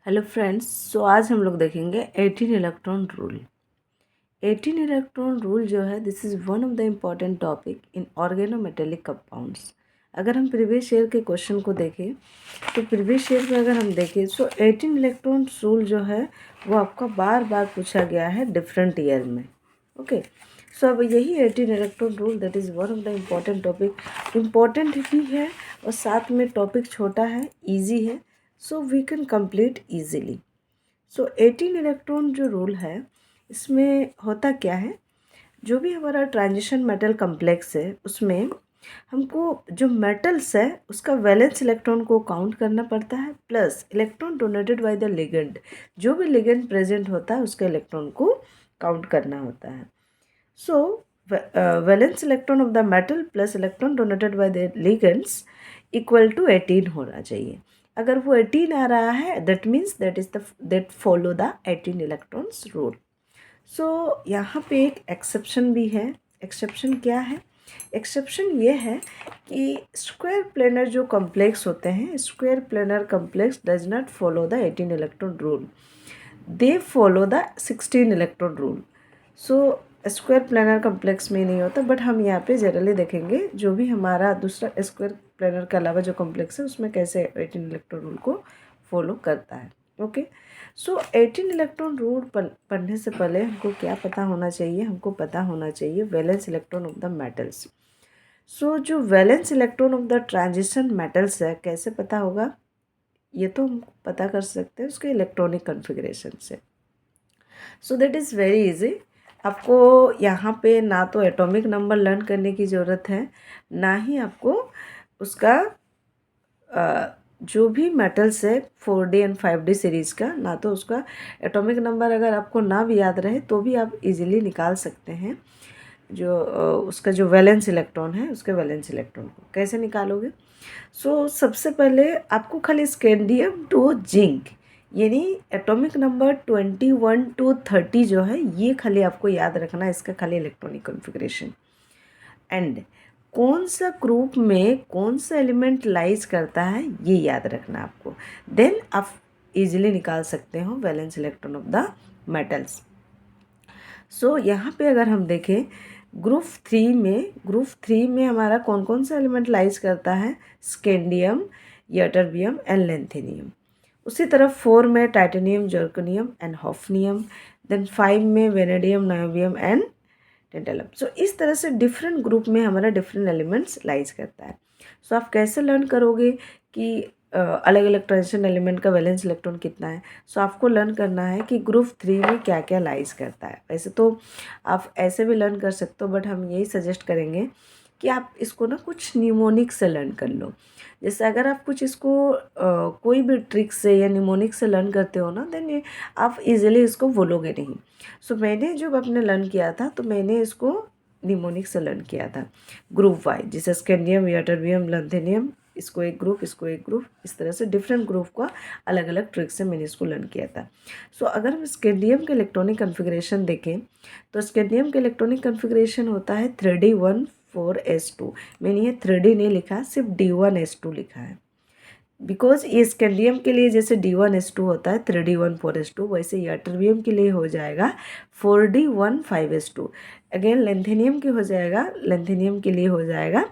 Hello friends, सो आज हम लोग देखेंगे 18 इलेक्ट्रॉन रूल। 18 इलेक्ट्रॉन रूल जो है this is one of the important topic in organometallic compounds. अगर हम प्रीवियस ईयर के क्वेश्चन को देखें तो प्रीवियस ईयर में अगर हम देखें सो 18 इलेक्ट्रॉन रूल जो है वो आपका बार बार पूछा गया है डिफरेंट ईयर में। ओके, सो अब यही 18 electron rule that is one of the important topic. Important भी है और साथ में टॉपिक छोटा है, ईजी है, so we can complete easily. So 18 electron जो रूल है इसमें होता क्या है, जो भी हमारा ट्रांजिशन मेटल कम्प्लेक्स है उसमें हमको जो मेटल्स है उसका वैलेंस इलेक्ट्रॉन को काउंट करना पड़ता है, plus electron donated by the ligand, जो भी लिगेंड प्रेजेंट होता है उसके इलेक्ट्रॉन को काउंट करना होता है। So valence electron of the metal plus electron donated by the ligands equal to 18 होना चाहिए। अगर वो 18 आ रहा है that means that follow the 18 electrons rule. So यहाँ पे एक एक्सेप्शन भी है। एक्सेप्शन क्या है? एक्सेप्शन ये है कि स्क्वायर प्लेनर जो कॉम्प्लेक्स होते हैं, square planar complex does not follow the 18 electron rule, they follow the 16 electron rule. So square planar complex में नहीं होता, बट हम यहाँ पे जनरली देखेंगे जो भी हमारा दूसरा स्क्वायर प्लेनर के अलावा जो कॉम्प्लेक्स है उसमें कैसे 18 इलेक्ट्रॉन रूल को फॉलो करता है। ओके, सो 18 इलेक्ट्रॉन रूल पढ़ने से पहले हमको क्या पता होना चाहिए? हमको पता होना चाहिए valence electron of the metals. So जो valence electron of the transition metals है कैसे पता होगा? ये तो हम पता कर सकते हैं उसके इलेक्ट्रॉनिक कन्फिग्रेशन से। So that is very easy. आपको यहाँ पे ना तो एटॉमिक नंबर लर्न करने की ज़रूरत है, ना ही आपको उसका जो भी मेटल्स है 4D एंड 5D सीरीज़ का, ना तो उसका एटॉमिक नंबर अगर आपको ना भी याद रहे तो भी आप इजीली निकाल सकते हैं। जो उसका जो वैलेंस इलेक्ट्रॉन है उसके वैलेंस इलेक्ट्रॉन को कैसे निकालोगे? सो सबसे पहले आपको खाली स्कैंडियम टू जिंक यानी एटॉमिक नंबर 21 टू 30 जो है ये खाली आपको याद रखना है, इसका खाली इलेक्ट्रॉनिक कॉन्फ़िगरेशन एंड कौन सा ग्रुप में कौन सा एलिमेंट लाइज करता है ये याद रखना आपको। देन आप इजीली निकाल सकते हो valence electron of the metals. So यहाँ पे अगर हम देखें ग्रुप 3 में हमारा कौन कौन सा एलिमेंट लाइज करता है? Scandium, ytterbium and lanthanum. उसी तरह 4 में titanium, zirconium and hafnium. Then 5 में vanadium, niobium and tantalum. So इस तरह से डिफरेंट ग्रुप में हमारा डिफरेंट एलिमेंट्स लाइज करता है। सो आप कैसे लर्न करोगे कि अलग अलग ट्रांजिशन एलिमेंट का वैलेंस इलेक्ट्रॉन कितना है? सो आपको लर्न करना है कि ग्रुप 3 में क्या क्या लाइज करता है। वैसे तो आप ऐसे भी लर्न कर सकते हो, बट हम यही सजेस्ट करेंगे कि आप इसको ना कुछ न्यूमोनिक से लर्न कर लो। जैसे अगर आप कुछ इसको कोई भी ट्रिक से या न्यूमोनिक से लर्न करते हो ना, देन आप इजीली इसको बोलोगे नहीं। सो मैंने जब अपने लर्न किया था तो मैंने इसको निमोनिक से लर्न किया था ग्रुप वाइज, जैसे स्कैंडियम, यटरबियम, लैंथेनियम, इसको एक ग्रुप, इसको एक ग्रुप, इस तरह से डिफरेंट ग्रुप का अलग अलग ट्रिक से मैंने इसको लर्न किया था। सो अगर हम स्कैंडियम के इलेक्ट्रॉनिक कन्फिग्रेशन देखें तो स्कैंडियम के इलेक्ट्रॉनिक कन्फिग्रेशन होता है 3D14S2। मैंने ये 3D नहीं लिखा, सिर्फ D1S2 लिखा है, बिकॉज ये स्कैंडियम के लिए जैसे D1S2 होता है 3D14S2, वैसे यटरबियम के लिए हो जाएगा 4D15S2। अगेन लेंथेनियम के हो जाएगा, लेंथेनियम के लिए हो जाएगा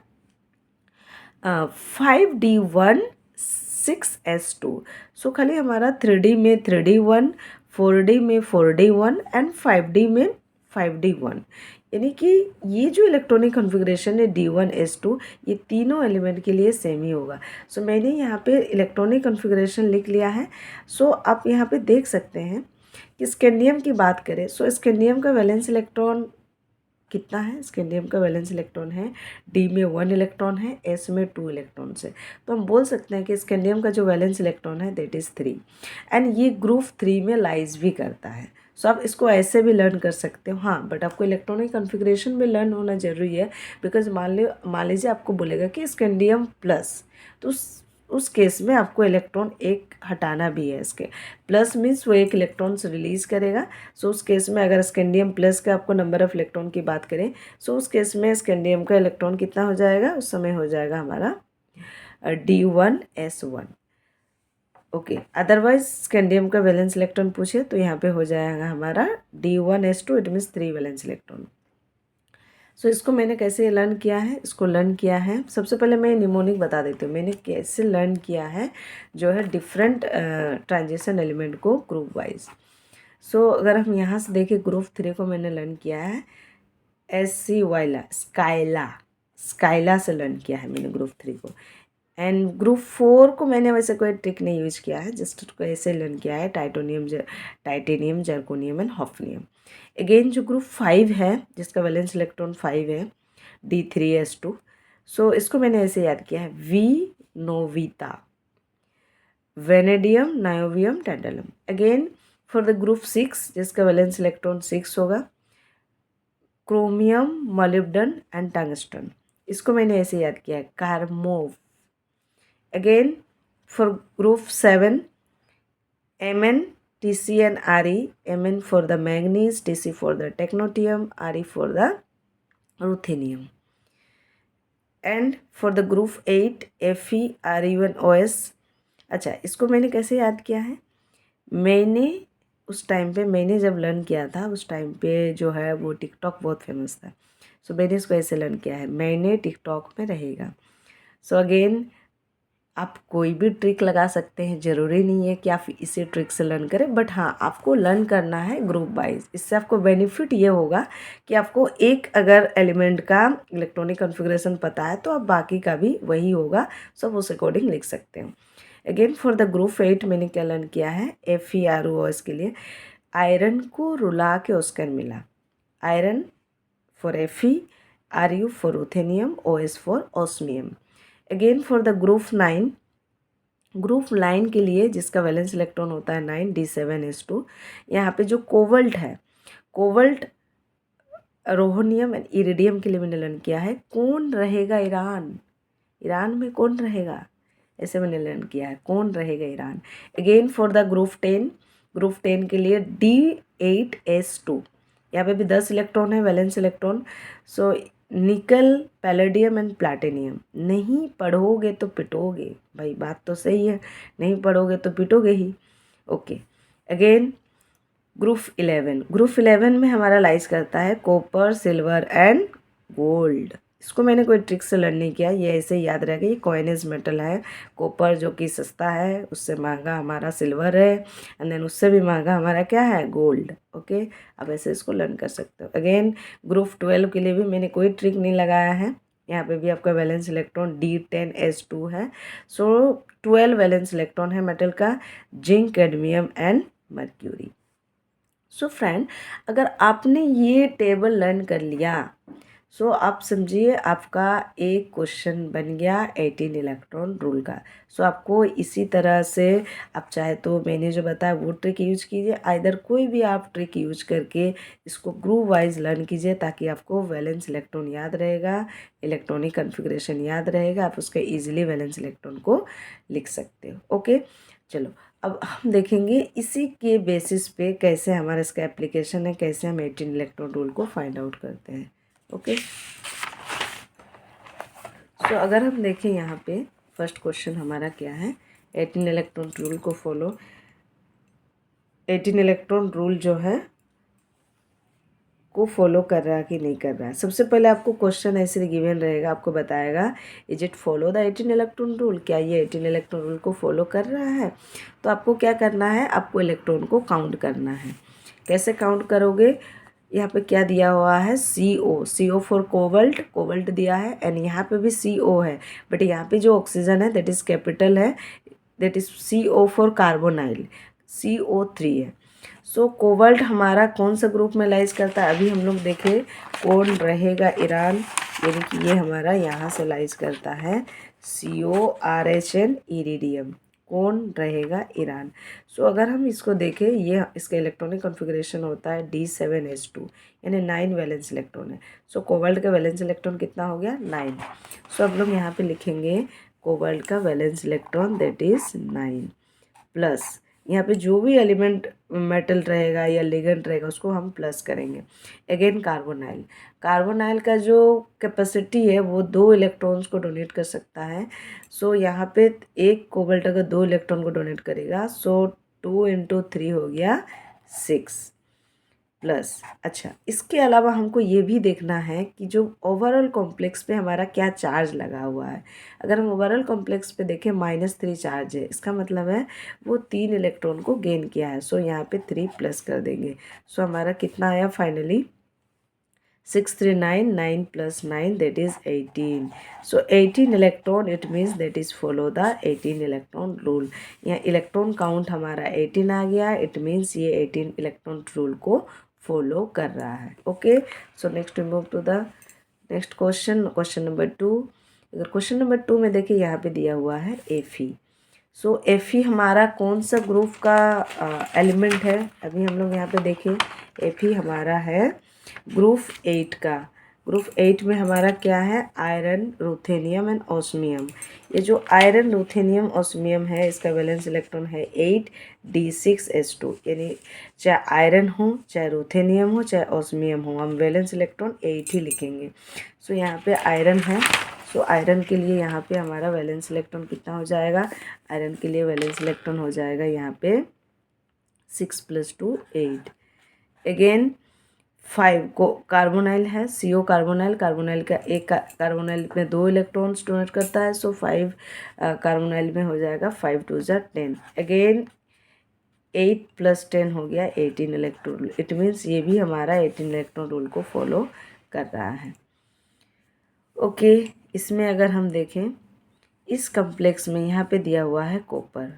5D16S2। सो खाली हमारा 3D में 3D1, 4D में 4D1 एंड 5D में 5D1, यानी कि ये जो इलेक्ट्रॉनिक कॉन्फ़िगरेशन है D1S2 ये तीनों एलिमेंट के लिए सेम ही होगा। सो मैंने यहाँ पे इलेक्ट्रॉनिक कॉन्फ़िगरेशन लिख लिया है। सो आप यहाँ पे देख सकते हैं कि स्कैंडियम की बात करें, सो स्कैंडियम का वैलेंस इलेक्ट्रॉन कितना है? स्कैंडियम का वैलेंस इलेक्ट्रॉन है D में 1 इलेक्ट्रॉन है, S में 2 इलेक्ट्रॉन है। तो हम बोल सकते हैं कि स्कैंडियम का जो वैलेंस इलेक्ट्रॉन है दैट इज़ 3 एंड ये ग्रुप 3 में लाइज भी करता है। सो आप इसको ऐसे भी लर्न कर सकते हो, हाँ, बट आपको इलेक्ट्रॉनिक कॉन्फ़िगरेशन में लर्न होना ज़रूरी है, बिकॉज मान लीजिए आपको बोलेगा कि स्कैंडियम प्लस, तो उस केस में आपको इलेक्ट्रॉन एक हटाना भी है। इसके प्लस मीन्स वो एक इलेक्ट्रॉन रिलीज़ करेगा। सो उस केस में अगर स्कैंडियम प्लस का आपको नंबर ऑफ इलेक्ट्रॉन की बात करें, सो उस केस में स्कैंडियम का इलेक्ट्रॉन कितना हो जाएगा? उस समय हो जाएगा हमारा D1S1। ओके, अदरवाइज स्कैंडियम का वैलेंस इलेक्ट्रॉन पूछे तो यहाँ पे हो जाएगा हमारा D1S2, it means 3 valence electron. So इसको मैंने कैसे लर्न किया है, इसको लर्न किया है, सबसे पहले मैं निमोनिक बता देती हूँ मैंने कैसे लर्न किया है जो है डिफरेंट ट्रांजिशन एलिमेंट को ग्रुप वाइज। सो अगर हम यहाँ से देखें ग्रुप 3 को मैंने लर्न किया है SC वाइला स्काइला से लर्न किया है मैंने ग्रुप 3 को। एंड ग्रुप 4 को मैंने वैसे कोई ट्रिक नहीं यूज किया है, जस्ट उसको ऐसे लर्न किया है titanium zirconium and hafnium. Again जो ग्रुप 5 है जिसका वैलेंस इलेक्ट्रॉन 5 है D3S2, सो इसको मैंने ऐसे याद किया है वी नोविता वेनेडियम नायोवियम tantalum. Again for the group 6 जिसका वैलेंस इलेक्ट्रॉन 6 होगा क्रोमियम मोलिब्डेन एंड टंगस्टन, इसको मैंने ऐसे याद किया है कार्मोव। Again for group 7 Mn Tc and Re, Mn for the manganese, Tc for the technetium, Re for the ruthenium. And for the group 8 Fe Re1OS। अच्छा, इसको मैंने कैसे याद किया है, मैंने उस टाइम पे मैंने जब लर्न किया था उस टाइम पे जो है वो टिकटॉक बहुत फेमस था। सो मैंने इसको ऐसे लर्न किया है मैंने टिकटॉक में रहेगा। सो अगेन आप कोई भी ट्रिक लगा सकते हैं, ज़रूरी नहीं है कि आप इसी ट्रिक से लर्न करें, बट हाँ आपको लर्न करना है ग्रुप वाइज। इससे आपको बेनिफिट ये होगा कि आपको एक अगर एलिमेंट का इलेक्ट्रॉनिक कॉन्फ़िगरेशन पता है तो आप बाकी का भी वही होगा, सब उस अकॉर्डिंग लिख सकते हो। अगेन फॉर द ग्रुप 8 मैंने क्या लर्न किया है FeROS के लिए आयरन को रुला के ऑस्कर मिला, iron for Fe, Ru for ruthenium, OS for osmium. Again for the group 9 के लिए जिसका वैलेंस इलेक्ट्रॉन होता है 9 D7S2, यहाँ पे जो कोवल्ट है, कोवल्ट रोहनियम एंड इरिडियम के लिए मैंने लर्न किया है कौन रहेगा ईरान में कौन रहेगा, ऐसे मैंने लर्न किया है कौन रहेगा Iran. Again for the group 10 के लिए D8S2, यहाँ पे भी 10 इलेक्ट्रॉन है वैलेंस इलेक्ट्रॉन। सो निकल पैलेडियम एंड प्लैटिनियम, नहीं पढ़ोगे तो पिटोगे भाई, बात तो सही है, नहीं पढ़ोगे तो पिटोगे ही। ओके, अगेन ग्रुप 11 में हमारा लाइज करता है कॉपर सिल्वर एंड गोल्ड। इसको मैंने कोई ट्रिक से लर्न नहीं किया, ये ऐसे ही याद रहेगा, ये कॉइनेज मेटल है, कॉपर जो कि सस्ता है उससे महंगा हमारा सिल्वर है, एंड देन उससे भी महंगा हमारा क्या है गोल्ड। ओके, आप ऐसे इसको लर्न कर सकते हो। अगेन ग्रुप 12 के लिए भी मैंने कोई ट्रिक नहीं लगाया है, यहाँ पे भी आपका वैलेंस इलेक्ट्रॉन D10S2 है। सो 12 वैलेंस इलेक्ट्रॉन है मेटल का, zinc cadmium and mercury. So friend, अगर आपने ये टेबल लर्न कर लिया सो आप समझिए आपका एक क्वेश्चन बन गया 18 इलेक्ट्रॉन रूल का। सो आपको इसी तरह से आप चाहे तो मैंने जो बताया वो ट्रिक यूज कीजिए, आइदर कोई भी आप ट्रिक यूज करके इसको ग्रुप वाइज लर्न कीजिए ताकि आपको वैलेंस इलेक्ट्रॉन याद रहेगा, इलेक्ट्रॉनिक कॉन्फ़िगरेशन याद रहेगा, आप उसके ईजिली वैलेंस इलेक्ट्रॉन को लिख सकते हो। ओके, चलो अब हम देखेंगे इसी के बेसिस पे कैसे हमारा इसका एप्लीकेशन है, कैसे हम 18 इलेक्ट्रॉन रूल को फाइंड आउट करते हैं। ओके, सो अगर हम देखें यहाँ पे फर्स्ट क्वेश्चन हमारा क्या है, 18 इलेक्ट्रॉन रूल को 18 इलेक्ट्रॉन रूल जो है को फॉलो कर रहा है कि नहीं कर रहा है। सबसे पहले आपको क्वेश्चन ऐसे गिवन रहेगा, आपको बताएगा is it follow the 18 electron rule, क्या ये 18 इलेक्ट्रॉन रूल को फॉलो कर रहा है। तो आपको क्या करना है, आपको इलेक्ट्रॉन को काउंट करना है। कैसे काउंट करोगे, यहाँ पे क्या दिया हुआ है CO फॉर कोवल्ट दिया है, एंड यहाँ पे भी CO है, बट यहाँ पे जो ऑक्सीजन है दैट इज़ कैपिटल है, that is CO for carbonyl, CO3 है। सो कोवल्ट हमारा कौन सा ग्रुप में लाइज करता है, अभी हम लोग देखें कौन रहेगा ईरान, यानी कि ये हमारा यहाँ से लाइज करता है CORHN इरिडियम, कौन रहेगा ईरान। सो अगर हम इसको देखें, ये इसका इलेक्ट्रॉनिक कॉन्फ़िगरेशन होता है D7S2, यानी 9 वैलेंस इलेक्ट्रॉन है। सो कोवल्ट का वैलेंस इलेक्ट्रॉन कितना हो गया 9। सो अब लोग यहाँ पे लिखेंगे कोवल्ट का valence electron that is 9 plus यहाँ पे जो भी एलिमेंट मेटल रहेगा या लिगेंड रहेगा उसको हम प्लस करेंगे। अगेन कार्बोनाइल, कार्बोनाइल का जो कैपेसिटी है वो 2 इलेक्ट्रॉन्स को डोनेट कर सकता है। सो यहाँ पे एक कोबाल्ट अगर 2 इलेक्ट्रॉन को डोनेट करेगा, सो 2 × 3 हो गया 6 प्लस। अच्छा, इसके अलावा हमको ये भी देखना है कि जो ओवरऑल कॉम्प्लेक्स पे हमारा क्या चार्ज लगा हुआ है। अगर हम ओवरऑल कॉम्प्लेक्स पे देखें -3 चार्ज है, इसका मतलब है वो 3 इलेक्ट्रॉन को गेन किया है। सो यहाँ पे 3 प्लस कर देंगे। सो हमारा कितना आया finally 6 3 9 9 + 9 that is 18. So 18 electron, it means that is follow the 18 electron rule. यहाँ इलेक्ट्रॉन काउंट हमारा 18 आ गया, इट मीन्स ये 18 इलेक्ट्रॉन रूल को फॉलो कर रहा है। Okay, so next we move to the next question, question number 2। अगर क्वेश्चन नंबर 2 में देखिए यहाँ पे दिया हुआ है Fe। सो Fe हमारा कौन सा ग्रुप का एलिमेंट है, अभी हम लोग यहाँ पे देखें। Fe हमारा है ग्रुप 8 का। ग्रुप 8 में हमारा क्या है, आयरन, रूथेनियम एंड ऑस्मियम। ये जो आयरन, रूथेनियम, ऑस्मियम है इसका वैलेंस इलेक्ट्रॉन है 8d6s2, यानी चाहे आयरन हो, चाहे रूथेनियम हो, चाहे ऑस्मियम हो, हम वैलेंस इलेक्ट्रॉन 8 ही लिखेंगे। सो यहाँ पे आयरन है, सो आयरन के लिए यहाँ पे हमारा वैलेंस इलेक्ट्रॉन कितना हो जाएगा, आयरन के लिए वैलेंस इलेक्ट्रॉन हो जाएगा यहाँ पे 6 + 2 8। अगेन 5 को कार्बोनाइल है, CO कार्बोनाइल, कार्बोनाइल का एक कार्बोनाइल में 2 इलेक्ट्रॉन्स डोनेट करता है। सो 5 कार्बोनाइल में हो जाएगा 5 2 = 10। अगेन 8 + 10 हो गया 18 इलेक्ट्रॉन रूल, इट मीन्स ये भी हमारा 18 इलेक्ट्रॉन रूल को फॉलो कर रहा है। ओके, इसमें अगर हम देखें इस कम्प्लेक्स में यहाँ पे दिया हुआ है कॉपर।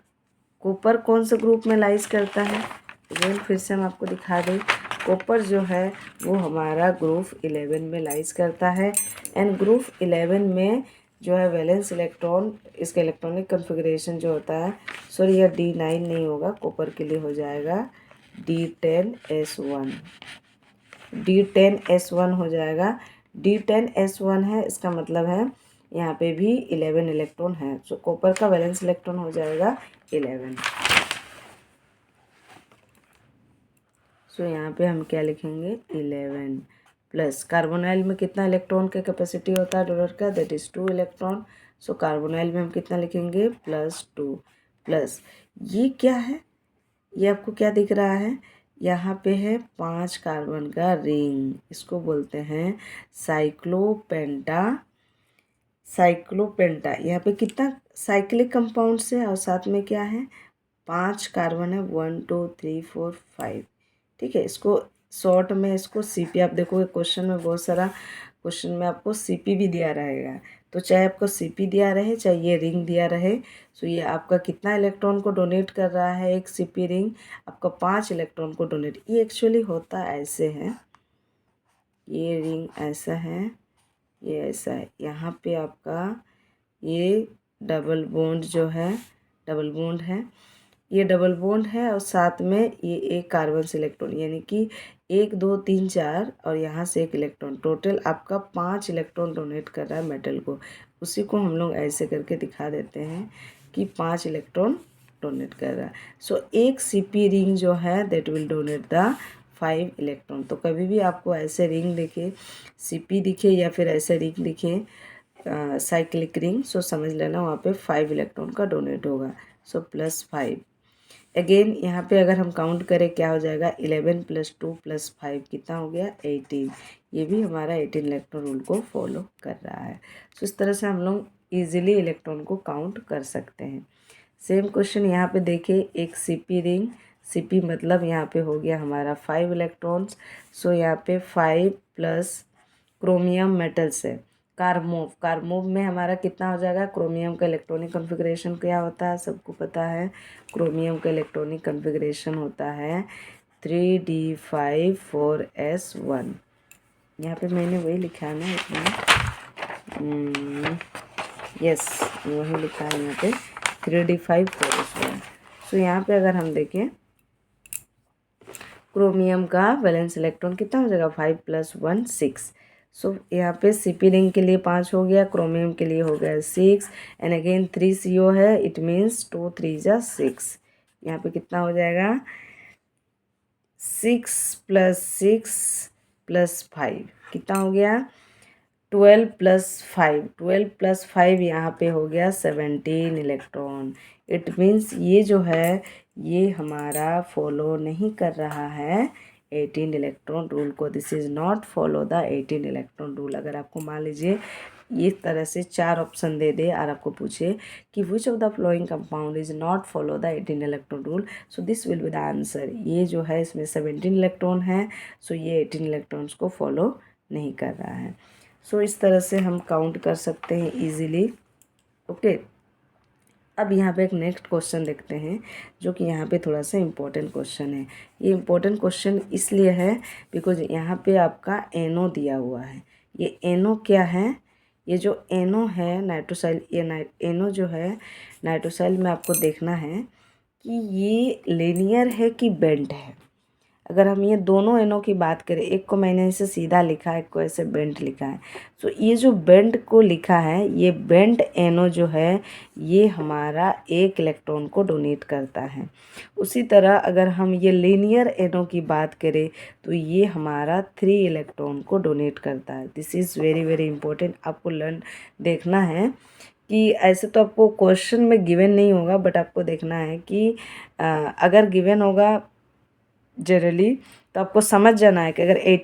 कॉपर कौन से ग्रुप में लाइज करता है, अगेन फिर से हम आपको दिखा दें। कॉपर जो है वो हमारा ग्रुप 11 में लाइज करता है। एंड ग्रुप 11 में जो है वैलेंस इलेक्ट्रॉन, इसका इलेक्ट्रॉनिक कन्फिग्रेशन जो होता है, सॉरी यह D9 नहीं होगा, कॉपर के लिए हो जाएगा D10s1। D10s1 हो जाएगा। D10s1 है, इसका मतलब है यहाँ पे भी 11 इलेक्ट्रॉन है। सो कॉपर का वैलेंस इलेक्ट्रॉन हो जाएगा 11। सो यहाँ पे हम क्या लिखेंगे 11 प्लस। कार्बोनाइल में कितना इलेक्ट्रॉन का कैपेसिटी होता है डोनर का, that is 2 electron. So carbonyl में हम कितना लिखेंगे +2 प्लस। ये क्या है, ये आपको क्या दिख रहा है, यहाँ पे है 5 कार्बन का रिंग, इसको बोलते हैं साइक्लोपेंटा। साइक्लोपेंटा, यहाँ पे कितना साइक्लिक कंपाउंड्स है और साथ में क्या है 5 कार्बन है, 1 2 3 4 5। ठीक है, इसको शॉर्ट में इसको CP, आप देखोगे क्वेश्चन में बहुत सारा क्वेश्चन में आपको CP भी दिया रहेगा। तो चाहे आपको CP दिया रहे, चाहे ये रिंग दिया रहे, सो ये आपका कितना इलेक्ट्रॉन को डोनेट कर रहा है, एक CP रिंग आपका 5 इलेक्ट्रॉन को डोनेट। ये एक्चुअली होता ऐसे है, ये रिंग ऐसा है, ये ऐसा है। यहाँ पे आपका ये डबल बॉन्ड जो है, डबल बॉन्ड है, ये डबल बॉन्ड है और साथ में ये एक कार्बन से इलेक्ट्रॉन, यानी कि 1 2 3 4 और यहाँ से एक इलेक्ट्रॉन, टोटल आपका 5 इलेक्ट्रॉन डोनेट कर रहा है मेटल को। उसी को हम लोग ऐसे करके दिखा देते हैं कि 5 इलेक्ट्रॉन डोनेट कर रहा है। सो एक CP रिंग जो है that will donate the 5 electron. तो कभी भी आपको ऐसे रिंग दिखे, CP दिखे या फिर ऐसे रिंग दिखे साइक्लिक रिंग, सो समझ लेना वहाँ पे 5 इलेक्ट्रॉन का डोनेट होगा। सो +5। अगेन यहाँ पे अगर हम काउंट करें क्या हो जाएगा 11 + 2 + 5 कितना हो गया 18। ये भी हमारा 18 इलेक्ट्रॉन रूल को फॉलो कर रहा है। सो इस तरह से हम लोग ईजिली इलेक्ट्रॉन को काउंट कर सकते हैं। सेम क्वेश्चन यहाँ पे देखिए, एक CP रिंग, CP मतलब यहाँ पे हो गया हमारा 5 इलेक्ट्रॉन्स। सो यहाँ पे 5 + क्रोमियम मेटल्स है, कार्बोव। कार्बोव में हमारा कितना हो जाएगा, क्रोमियम का इलेक्ट्रॉनिक कॉन्फ़िगरेशन क्या होता है सबको पता है। क्रोमियम का इलेक्ट्रॉनिक कॉन्फ़िगरेशन होता है 3d5 4s1। यहाँ पे मैंने वही लिखा है ना इसमें, यस वही लिखा है यहाँ पे 3d5 4s1। सो यहाँ पे अगर हम देखें क्रोमियम का वैलेंस इलेक्ट्रॉन कितना हो जाएगा 5 + 1 6। सो यहाँ पे CP रिंग के लिए 5 हो गया, क्रोमियम के लिए हो गया 6 एंड अगेन 3 CO है, इट मीन्स 2 3 = 6। यहाँ पे कितना हो जाएगा 6 + 6 + 5 कितना हो गया 12 + 5, 12 + 5 यहाँ पे हो गया 17 इलेक्ट्रॉन। इट मीन्स ये जो है ये हमारा फॉलो नहीं कर रहा है 18 इलेक्ट्रॉन रूल को। This is not follow the 18 electron rule. अगर आपको मान लीजिए इस तरह से 4 ऑप्शन दे दे और आपको पूछे कि which of the flowing compound is not follow the 18 electron rule, so this will be the answer. ये जो है इसमें 17 इलेक्ट्रॉन है, सो ये 18 इलेक्ट्रॉन्स को फॉलो नहीं कर रहा है। सो इस तरह से हम काउंट कर सकते हैं इजीली। ओके, अब यहाँ पे एक नेक्स्ट क्वेश्चन देखते हैं जो कि यहाँ पे थोड़ा सा इम्पोर्टेंट क्वेश्चन है। ये इम्पोर्टेंट क्वेश्चन इसलिए है बिकॉज यहाँ पे आपका एनो दिया हुआ है। ये एनो क्या है, ये जो एनो है नाइट्रोसाइल, ये एनो जो है नाइट्रोसाइल में आपको देखना है कि ये लीनियर है कि बेंट है। अगर हम ये दोनों एनो की बात करें, एक को मैंने ऐसे सीधा लिखा है, एक को ऐसे बेंट लिखा है, तो ये जो बेंट को लिखा है ये बेंट एनो जो है ये हमारा 1 इलेक्ट्रॉन को डोनेट करता है। उसी तरह अगर हम ये लीनियर एनो की बात करें तो ये हमारा 3 इलेक्ट्रॉन को डोनेट करता है। This is very very important, आपको लर्न देखना है कि ऐसे तो आपको क्वेश्चन में गिवन नहीं होगा, बट आपको देखना है कि अगर गिवन होगा जनरली तो आपको समझ जाना है कि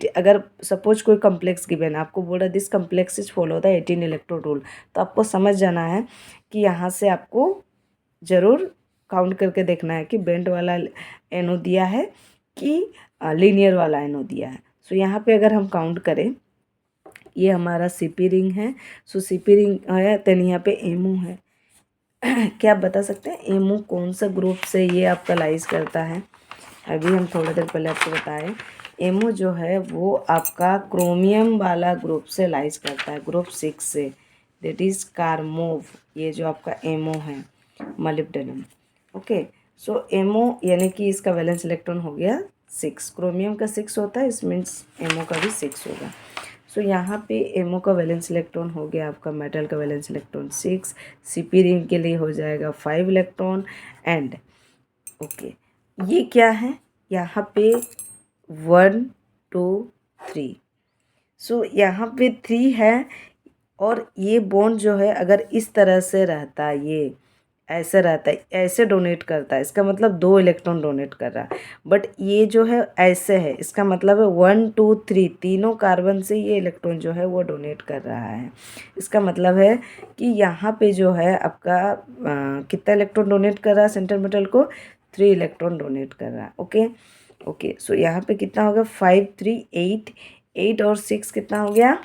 अगर सपोज कोई कम्प्लेक्स गिवन है, आपको बोल रहा है this complex is follow the 18 electron rule, तो आपको समझ जाना है कि यहाँ से आपको ज़रूर काउंट करके देखना है कि बेंट वाला एनो दिया है कि लीनियर वाला एनो दिया है। सो यहाँ पे अगर हम काउंट करें, ये हमारा सीपी रिंग है, सो सीपी रिंग है, देन यहाँ पे एमओ है। क्या आप बता सकते हैं एमओ कौन सा ग्रुप से ये आपका लाइज करता है? अभी हम थोड़ा देर पहले आपको बताएं, एमओ जो है वो आपका क्रोमियम वाला ग्रुप से लाइज करता है, ग्रुप 6 से, दैट इज़ कार्मोव। ये जो आपका एमओ है मॉलिब्डेनम। ओके, सो एमओ यानी कि इसका वैलेंस इलेक्ट्रॉन हो गया 6, क्रोमियम का 6 होता है, इस मीन्स एमओ का भी 6 होगा। सो यहाँ पे एमओ का वैलेंस इलेक्ट्रॉन हो गया आपका, मेटल का वैलेंस इलेक्ट्रॉन 6, सीपी रिंग के लिए हो जाएगा 5 इलेक्ट्रॉन एंड ओके ये क्या है यहाँ पे 1 2 3। सो यहाँ पे 3 है और ये बॉन्ड जो है अगर इस तरह से रहता है, ये ऐसे रहता है, ऐसे डोनेट करता है, इसका मतलब 2 इलेक्ट्रॉन डोनेट कर रहा है। बट ये जो है ऐसे है, इसका मतलब है 1 2 3 तीनों कार्बन से ये इलेक्ट्रॉन जो है वो डोनेट कर रहा है। इसका मतलब है कि यहाँ पे जो है आपका कितना इलेक्ट्रॉन डोनेट कर रहा है सेंटर मेटल को, 3 इलेक्ट्रॉन डोनेट कर रहा है। ओके ओके, सो यहाँ पे कितना होगा 5 3 8, 8 और 6 कितना हो गया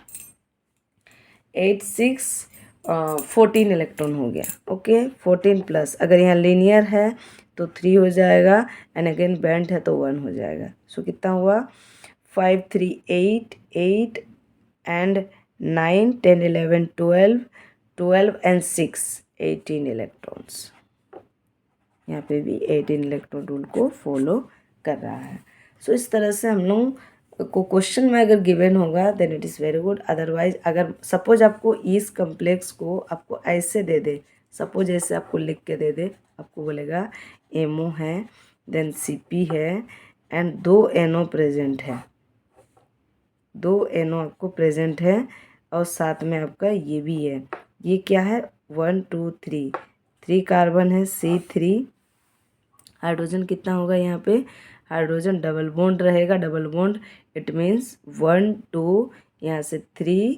8 6 14 इलेक्ट्रॉन हो गया। ओके 14 प्लस, अगर यहाँ लीनियर है तो 3 हो जाएगा एंड अगेन बेंट है तो 1 हो जाएगा। सो कितना हुआ 5 3 8 8 एंड 9 10 11 12 12 एंड 6 18 इलेक्ट्रॉन्स। यहाँ पे भी 18 इलेक्ट्रॉन रूल को फॉलो कर रहा है। सो इस तरह से हम लोग को क्वेश्चन में अगर गिवन होगा then it is very good. Otherwise अगर सपोज आपको इस कम्प्लेक्स को आपको ऐसे दे दे, सपोज ऐसे आपको लिख के दे दे, आपको बोलेगा एमओ है देन सीपी है एंड 2 एनओ प्रेजेंट है, 2 एनओ आपको प्रेजेंट है और साथ में आपका ये भी है, ये क्या है 1 2 3 3 कार्बन है C3, हाइड्रोजन कितना होगा यहाँ पे, हाइड्रोजन डबल बॉन्ड रहेगा, डबल बॉन्ड इट मीन्स 1 2 यहाँ से 3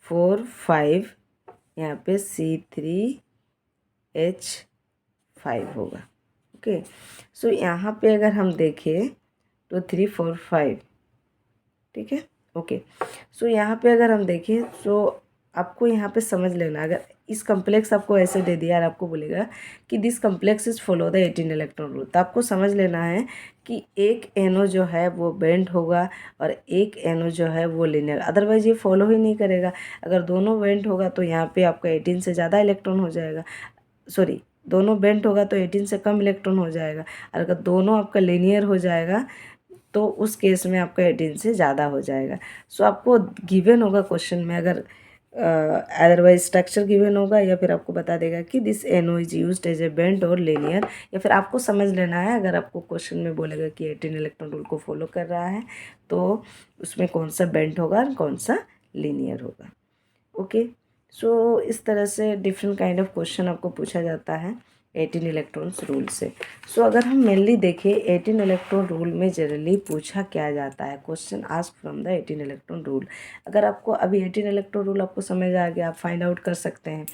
4 5 यहाँ पे C3H5 होगा। ओके, सो यहाँ पे अगर हम देखें तो 3 4 5, ठीक है। ओके, सो यहाँ पे अगर हम देखें तो आपको यहाँ पे समझ लेना, अगर इस कम्प्लेक्स आपको ऐसे दे दिया और आपको बोलेगा कि this complex is follow the 18 electron rule, तो आपको समझ लेना है कि एक एनो जो है वो बेंड होगा और एक एनो जो है वो लिनियर, अदरवाइज ये फॉलो ही नहीं करेगा। अगर दोनों बेंड होगा तो यहाँ पे आपका 18 से ज़्यादा इलेक्ट्रॉन हो जाएगा, सॉरी दोनों बेंड होगा तो 18 से कम इलेक्ट्रॉन हो जाएगा, और अगर दोनों आपका लिनियर हो जाएगा तो उस केस में आपका 18 से ज़्यादा हो जाएगा। सो आपको गिवन होगा क्वेश्चन में, अगर अदरवाइज स्ट्रक्चर गिवन होगा, या फिर आपको बता देगा कि this NO is used as a bent और लीनियर, या फिर आपको समझ लेना है। अगर आपको क्वेश्चन में बोलेगा कि 18 इलेक्ट्रॉन रूल को फॉलो कर रहा है तो उसमें कौन सा बेंट होगा और कौन सा लीनियर होगा। ओके, सो इस तरह से डिफरेंट काइंड ऑफ क्वेश्चन आपको पूछा जाता है 18 इलेक्ट्रॉन्स रूल से। सो अगर हम मेनली देखें 18 इलेक्ट्रॉन रूल में जनरली पूछा क्या जाता है, question ask from the 18 electron rule. अगर आपको अभी 18 इलेक्ट्रॉन रूल आपको समझ आ गया, आप फाइंड आउट कर सकते हैं,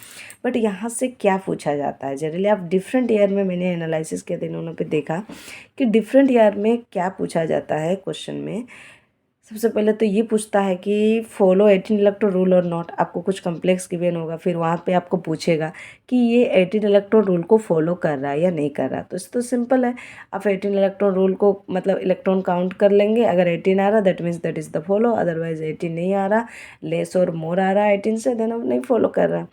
बट यहाँ से क्या पूछा जाता है जनरली। आप डिफरेंट ईयर में, मैंने एनालिसिस किया था इन्होंने पे देखा कि डिफरेंट ईयर में क्या पूछा जाता है क्वेश्चन में। सबसे पहले तो ये पूछता है कि फॉलो 18 इलेक्ट्रॉन रूल और नॉट, आपको कुछ कम्प्लेक्स गिवन होगा, फिर वहाँ पे आपको पूछेगा कि ये 18 इलेक्ट्रॉन रूल को फॉलो कर रहा है या नहीं कर रहा। तो इस तो सिंपल है, आप 18 इलेक्ट्रॉन रूल को मतलब इलेक्ट्रॉन काउंट कर लेंगे। अगर 18 आ रहा that means that is the follow, otherwise 18 नहीं आ रहा, लेस और मोर आ रहा है 18 से, देन आप नहीं फॉलो कर रहा।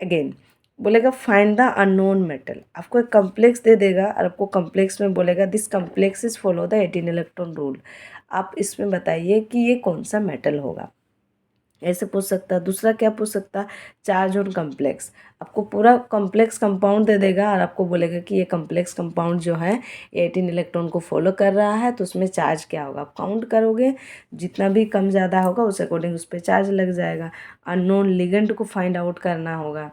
अगेन बोलेगा फाइंड द अननोन मेटल, आपको एक कम्प्लेक्स दे देगा और आपको कम्प्लेक्स में बोलेगा this complex is follow the 18 electron rule. आप इसमें बताइए कि ये कौन सा मेटल होगा, ऐसे पूछ सकता है। दूसरा क्या पूछ सकता है, चार्ज ऑन कम्प्लेक्स, आपको पूरा कम्प्लेक्स कंपाउंड दे देगा और आपको बोलेगा कि ये कम्प्लेक्स कंपाउंड जो है 18 इलेक्ट्रॉन को फॉलो कर रहा है, तो उसमें चार्ज क्या होगा। आप काउंट करोगे, जितना भी कम ज़्यादा होगा उस अकॉर्डिंग उस पर चार्ज लग जाएगा। अननोन लिगेंड को फाइंड आउट करना होगा।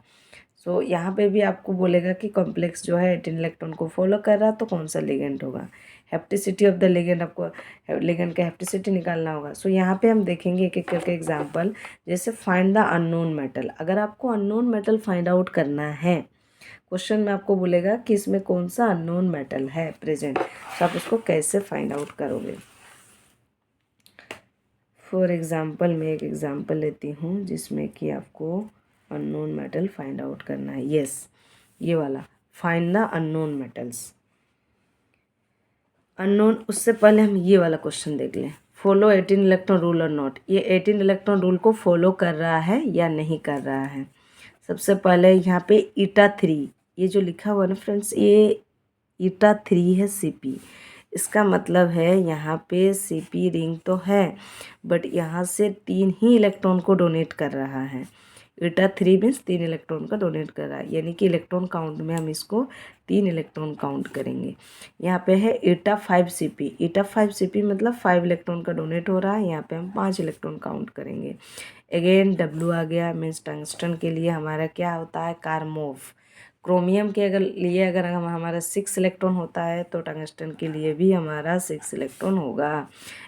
सो यहाँ पे भी आपको बोलेगा कि कॉम्प्लेक्स जो है 18 इलेक्ट्रॉन को फॉलो कर रहा है तो कौन सा लिगेंड होगा। हेप्टिसिटी ऑफ द लिगेंड, आपको लिगेंड का हेप्टिसिटी निकालना होगा। सो यहाँ पे हम देखेंगे एक एक करके एग्जांपल। जैसे फाइंड द अननोन मेटल, अगर आपको अननोन मेटल फाइंड आउट करना है, क्वेश्चन में आपको बोलेगा कि इसमें कौन सा अननोन मेटल है प्रेजेंट, तो आप उसको कैसे फाइंड आउट करोगे। फॉर एग्ज़ाम्पल मैं एक एग्ज़ाम्पल लेती हूँ जिसमें कि आपको अननोन मेटल फाइंड आउट करना है। यस, ये वाला find the unknown metals. Unknown, उससे पहले हम ये वाला क्वेश्चन देख लें, फॉलो 18 इलेक्ट्रॉन रूल और नॉट, ये 18 इलेक्ट्रॉन रूल को फॉलो कर रहा है या नहीं कर रहा है। सबसे पहले यहाँ पे ईटा 3, ये जो लिखा हुआ है ना फ्रेंड्स, ये ईटा 3 है Cp। इसका मतलब है यहाँ पे Cp रिंग तो है बट यहाँ से 3 ही इलेक्ट्रॉन को डोनेट कर रहा है। ईटा 3 मीन्स 3 इलेक्ट्रॉन का डोनेट कर रहा है, यानी कि इलेक्ट्रॉन काउंट में हम इसको 3 इलेक्ट्रॉन काउंट करेंगे। यहाँ पे है ईटा 5 Cp, ईटा 5 Cp मतलब 5 इलेक्ट्रॉन का डोनेट हो रहा है, यहाँ पे हम 5 इलेक्ट्रॉन काउंट करेंगे। अगेन W आ गया, मीन्स टंगस्टन के लिए हमारा क्या होता है, कार्मोफ। क्रोमियम के अगर हम हमारा 6 इलेक्ट्रॉन होता है तो टंगस्टन के लिए भी हमारा 6 इलेक्ट्रॉन होगा।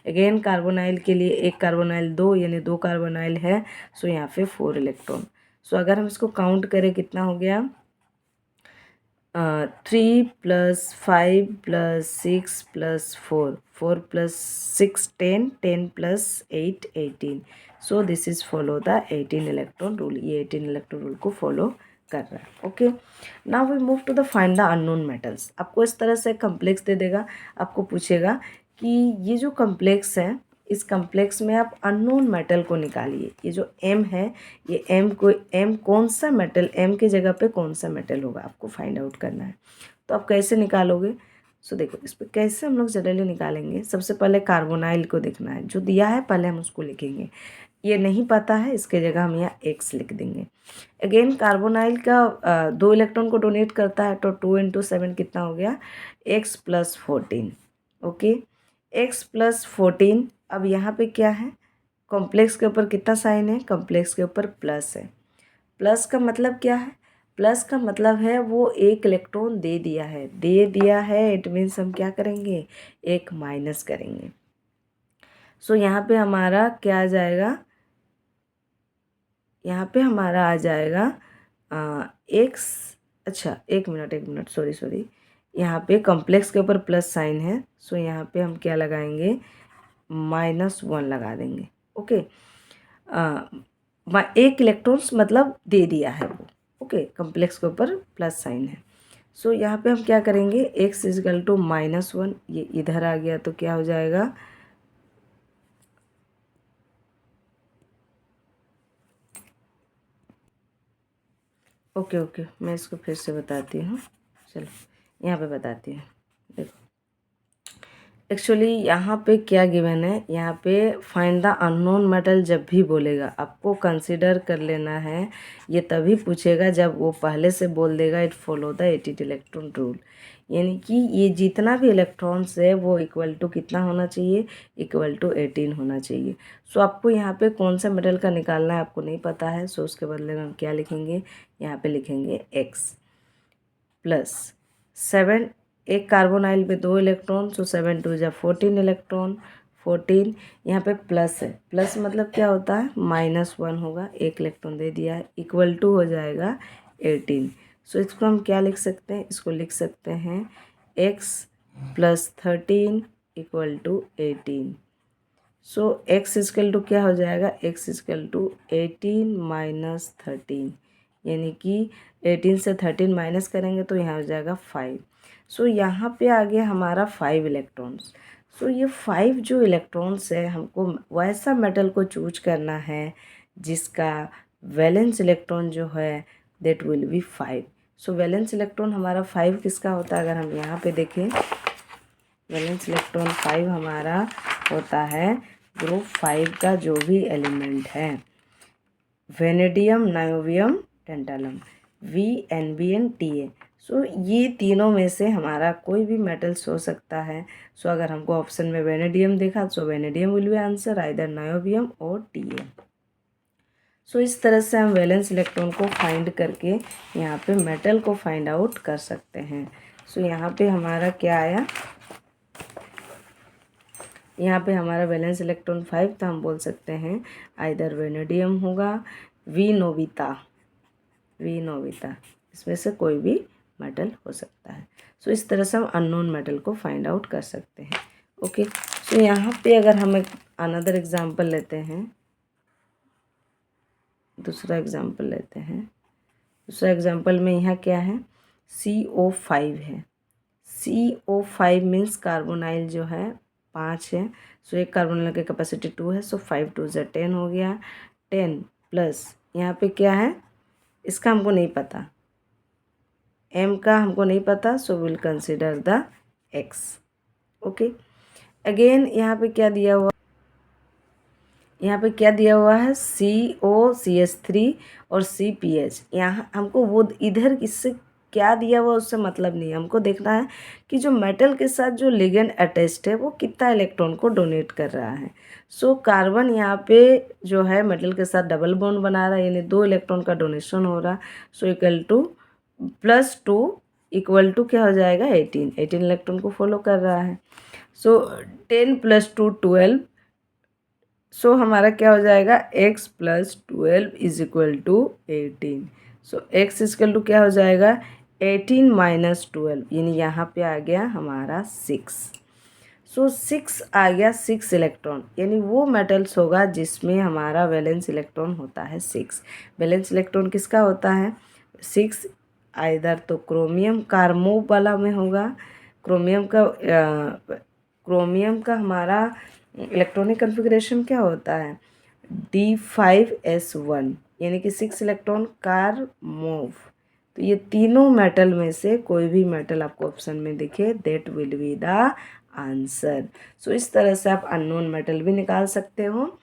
अगेन कार्बोनाइल के लिए एक कार्बोनाइल 2 यानी 2 कार्बोनाइल है, सो यहाँ पे 4 इलेक्ट्रॉन। सो अगर हम इसको काउंट करें कितना हो गया, 3 + 5 + 6 + 4, 4 + 6 10, 10 + 8 18। So this is follow the 18 electron rule, ये 18 इलेक्ट्रॉन रूल को फॉलो कर रहा है। Okay, now we move to the find the unknown metals. आपको इस तरह से कम्प्लेक्स दे देगा, आपको पूछेगा कि ये जो कम्प्लेक्स है, इस कम्प्लेक्स में आप अननोन मेटल को निकालिए। ये जो M है, ये M कौन सा मेटल, M के जगह पे कौन सा मेटल होगा आपको फाइंड आउट करना है। तो आप कैसे निकालोगे, सो देखो इस पर कैसे हम लोग जनरली निकालेंगे। सबसे पहले कार्बोनाइल को देखना है, जो दिया है पहले हम उसको लिखेंगे। ये नहीं पता है, इसके जगह हम यहाँ X लिख देंगे। अगेन कार्बोनाइल का 2 इलेक्ट्रॉन को डोनेट करता है, तो 2 × 7 कितना हो गया, X + 14। Okay, X + 14। अब यहाँ पे क्या है, कॉम्प्लेक्स के ऊपर कितना साइन है, कॉम्प्लेक्स के ऊपर प्लस है। प्लस का मतलब क्या है, प्लस का मतलब है वो एक इलेक्ट्रॉन दे दिया है, इट मीन्स हम क्या करेंगे, एक माइनस करेंगे। सो यहाँ पे हमारा क्या आ जाएगा, यहाँ पे हमारा आ जाएगा एक्स, अच्छा एक मिनट सॉरी, यहाँ पे कॉम्प्लेक्स के ऊपर प्लस साइन है, सो यहाँ पे हम क्या लगाएंगे, -1 लगा देंगे। ओके, एक इलेक्ट्रॉन्स मतलब दे दिया है वो। ओके, कॉम्प्लेक्स के ऊपर प्लस साइन है। सो यहाँ पे हम क्या करेंगे, x = -1, ये इधर आ गया तो क्या हो जाएगा, ओके मैं इसको फिर से बताती हूँ। चलो यहाँ पे बताती हूँ, देखो एक्चुअली यहाँ पे क्या गिवन है, यहाँ पे फाइंड द अननोन मेटल जब भी बोलेगा आपको कंसीडर कर लेना है, ये तभी पूछेगा जब वो पहले से बोल देगा it follow the 18 electron rule, यानी कि ये जितना भी इलेक्ट्रॉन्स है वो इक्वल टू कितना होना चाहिए, इक्वल टू 18 होना चाहिए। सो आपको यहाँ पे कौन सा मेटल का निकालना है आपको नहीं पता है, सो उसके बदले में हम क्या लिखेंगे, यहाँ पे लिखेंगे x प्लस 7, एक कार्बोनाइल पे 2 इलेक्ट्रॉन, सो 7 2 जा 14 इलेक्ट्रॉन, 14 यहाँ पे प्लस है, प्लस मतलब क्या होता है -1 होगा, एक इलेक्ट्रॉन दे दिया है, इक्वल टू हो जाएगा 18। सो इसको हम क्या लिख सकते हैं, इसको लिख सकते हैं x plus 13 equal to 18। So x equal to क्या हो जाएगा, x इक्वल टू 18 माइनस 13, यानी कि 18 से 13 माइनस करेंगे तो यहाँ हो जाएगा 5। सो यहाँ पे आ गया हमारा 5 इलेक्ट्रॉन्स। सो ये 5 जो इलेक्ट्रॉन्स है हमको वैसा मेटल को चूज करना है जिसका वैलेंस इलेक्ट्रॉन जो है that will B 5। So valence electron हमारा 5 किसका होता है, अगर हम यहाँ पे देखें वैलेंस इलेक्ट्रॉन 5 हमारा होता है ग्रुप 5 का जो भी एलिमेंट है, वेनेडियम, नायोबियम, टेंटालम, VNBN, TA। सो ये तीनों में से हमारा कोई भी मेटल्स हो सकता है। सो अगर हमको ऑप्शन में वेनेडियम देखा तो vanadium will be answer, either niobium और TA। सो इस तरह से हम वैलेंस इलेक्ट्रॉन को फाइंड करके यहाँ पे मेटल को फाइंड आउट कर सकते हैं। सो यहाँ पे हमारा क्या आया, यहाँ पे हमारा वैलेंस इलेक्ट्रॉन 5, तो हम बोल सकते हैं आइदर वेनेडियम होगा, वी नोविता, इसमें से कोई भी मेटल हो सकता है। सो इस तरह से हम अननोन मेटल को फाइंड आउट कर सकते हैं। ओके, सो यहाँ पे अगर हम एक अनदर एग्जांपल लेते हैं, दूसरा एग्जांपल लेते हैं। दूसरा एग्जांपल में यहाँ क्या है, CO5 है। CO5 मीन्स कार्बोनाइल जो है 5 है। सो एक कार्बोनाइल की कैपेसिटी 2 है, सो 5 2 जा 10 हो गया, 10 प्लस यहाँ पे क्या है, इसका हमको नहीं पता, M का हमको नहीं पता, so will consider the X। Okay, again यहाँ पे क्या दिया हुआ, यहाँ पे क्या दिया हुआ है, COCH3 और CPH। यहाँ हमको वो इधर इससे क्या दिया हुआ उससे मतलब नहीं है, हमको देखना है कि जो मेटल के साथ जो लिगेंड अटैच्ड है वो कितना इलेक्ट्रॉन को डोनेट कर रहा है। सो कार्बन यहाँ पे जो है मेटल के साथ डबल बॉन्ड बना रहा है, यानी 2 इलेक्ट्रॉन का डोनेशन हो रहा। So equal to +2 equal to क्या हो जाएगा, 18 इलेक्ट्रॉन को फॉलो कर रहा है। सो 10 + 2 12। सो हमारा क्या हो जाएगा, x + 12 is equal to 18। So x equal to क्या हो जाएगा, 18 माइनस 12, यानी यहाँ पे आ गया हमारा 6। सो 6 आ गया, 6 इलेक्ट्रॉन, यानी वो मेटल्स होगा जिसमें हमारा वैलेंस इलेक्ट्रॉन होता है 6। वैलेंस इलेक्ट्रॉन किसका होता है 6, आइदर तो क्रोमियम कार्बो वाला में होगा, क्रोमियम का हमारा इलेक्ट्रॉनिक कन्फिग्रेशन क्या होता है, D5S1, यानी कि 6 इलेक्ट्रॉन कार्बोव। तो ये तीनों मेटल में से कोई भी मेटल आपको ऑप्शन में दिखे that will be the answer. So इस तरह से आप अननोन मेटल भी निकाल सकते हो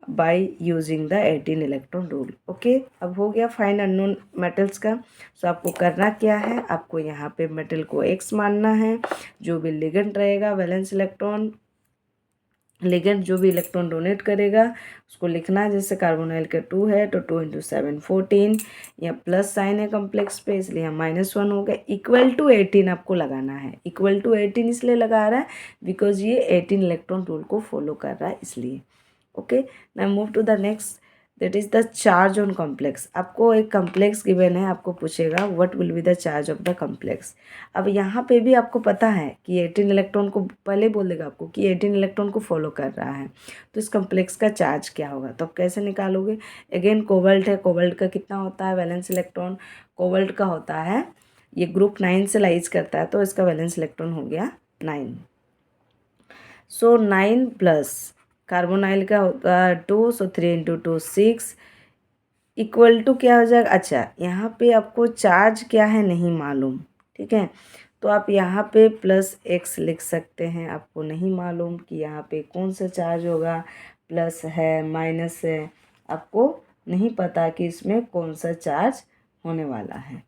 by using the 18 electron rule. Okay, अब हो गया फाइंड अननोन मेटल्स का। सो आपको करना क्या है, आपको यहाँ पे मेटल को X मानना है, जो भी लिगेंड रहेगा वैलेंस इलेक्ट्रॉन, लिगेंड जो भी इलेक्ट्रॉन डोनेट करेगा उसको लिखना है। जैसे कार्बोनाइल का 2 है तो 2 × 7 14, या प्लस साइन है कॉम्प्लेक्स पे इसलिए यहाँ -1 हो गया, इक्वल टू 18 आपको लगाना है। इक्वल टू 18 इसलिए लगा रहा है बिकॉज ये 18 इलेक्ट्रॉन रूल को फॉलो कर रहा है इसलिए। Okay, now move to the next, that is the charge on complex. आपको एक कॉम्प्लेक्स गिवन है, आपको पूछेगा what will be the charge of the complex. अब यहाँ पे भी आपको पता है कि 18 इलेक्ट्रॉन को पहले बोल देगा आपको कि 18 इलेक्ट्रॉन को फॉलो कर रहा है, तो इस कॉम्प्लेक्स का चार्ज क्या होगा, तो आप कैसे निकालोगे। अगेन कोबाल्ट है, कोबाल्ट का कितना होता है वैलेंस इलेक्ट्रॉन, कोबाल्ट का होता है, ये ग्रुप 9 से लाइज करता है तो इसका वैलेंस इलेक्ट्रॉन हो गया 9। सो 9 प्लस कार्बोनाइल का होता है 2, सो 3 × 2 6 इक्वल टू क्या हो जाएगा। अच्छा, यहाँ पे आपको चार्ज क्या है नहीं मालूम, ठीक है, तो आप यहाँ पे प्लस एक्स लिख सकते हैं। आपको नहीं मालूम कि यहाँ पे कौन सा चार्ज होगा, प्लस है माइनस है, आपको नहीं पता कि इसमें कौन सा चार्ज होने वाला है।